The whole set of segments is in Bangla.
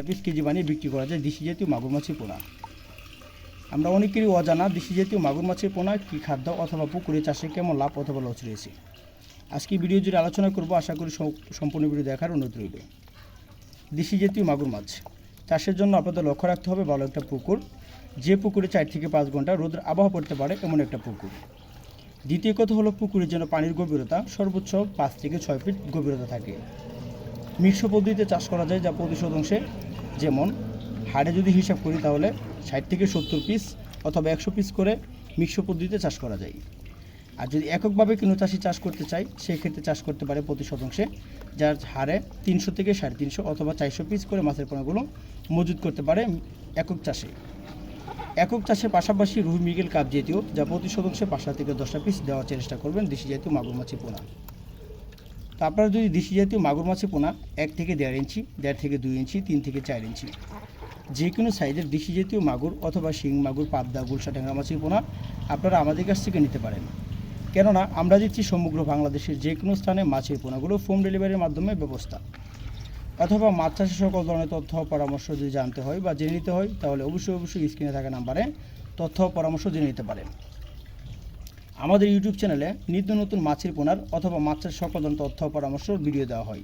পিস কেজি বানিয়ে বিক্রি করা যায় দেশি জাতীয় মাগুর মাছের পোনা। আমরা অনেকেরই অজানা দেশি জাতীয় মাগুর মাছের পোনা কী খাদ্য অথবা পুকুরে চাষে কেমন লাভ অথবা লস রয়েছে। আজকে ভিডিও জুড়ে আলোচনা করব, আশা করি সম্পূর্ণ ভিডিও দেখার অনুরোধ রইল। দেশি জাতীয় মাগুর মাছ চাষের জন্য আপনাদের লক্ষ্য রাখতে হবে ভালো একটা পুকুর, যে পুকুরে 4 থেকে 5 ঘন্টা রোদের আবহাওয়া পড়তে পারে এমন একটা পুকুর। দ্বিতীয় কথা হলো পুকুরের যেন পানির গভীরতা সর্বোচ্চ 5 থেকে 6 ফিট গভীরতা থাকে। মিশ্র পদ্ধতিতে চাষ করা যায়, যা প্রতি শতাংশে, যেমন হাড়ে যদি হিসাব করি তাহলে 60 থেকে 70 পিস অথবা 100 পিস করে মিশ্র পদ্ধতিতে চাষ করা যায়। আর যদি এককভাবে কোনো চাষি চাষ করতে চায় সেই ক্ষেত্রে চাষ করতে পারে প্রতি শতাংশে, যার হারে 300 থেকে 350 অথবা 400 পিস করে মাছের পোনাগুলো মজুত করতে পারে একক চাষে। একক চাষের পাশাপাশি রুই, মৃগেল, কাপ জাতীয়, যা প্রতি শতাংশে 5 থেকে 10 পিস দেওয়ার চেষ্টা করবেন দেশি জাতীয় মাগুর মাছের পোনা। তো আপনারা যদি দেশি জাতীয় মাগুর মাছের পোনা 1 থেকে 1.5 ইঞ্চি, 1.5 থেকে 2 ইঞ্চি, 3 থেকে 4 ইঞ্চি যে কোনো সাইজের দেশি জাতীয় মাগুর অথবা শিং মাগুর, পাবদা, গুলশা, ট্যাংরা মাছের পোনা আপনারা আমাদের কাছ থেকে নিতে পারেন। কেননা আমরা দিচ্ছি সমগ্র বাংলাদেশের যে কোনো স্থানে মাছের পোনাগুলো হোম ডেলিভারির মাধ্যমে ব্যবস্থা। অথবা মাছ চাষের সকল ধরনের তথ্য পরামর্শ যদি জানতে হয় বা জেনে নিতে হয় তাহলে অবশ্যই স্ক্রিনে থাকা নাম্বারে তথ্য পরামর্শ জেনে নিতে পারেন। আমাদের ইউটিউব চ্যানেলে নিত্য নতুন মাছের পোনার অথবা মাছ চাষের সকল ধরনের তথ্য পরামর্শ ভিডিও দেওয়া হয়।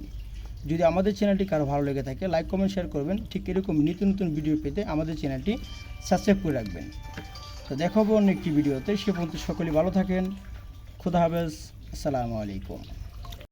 যদি আমাদের চ্যানেলটি কারো ভালো লেগে থাকে লাইক, কমেন্ট, শেয়ার করবেন। ঠিক এরকম নিত্য নতুন ভিডিও পেতে আমাদের চ্যানেলটি সাবস্ক্রাইব করে রাখবেন। তো দেখা হবে অন্য একটি ভিডিওতে। সে পর্যন্ত সকলেই ভালো থাকেন। খুদা হাফেজ। আসসালামু আলাইকুম।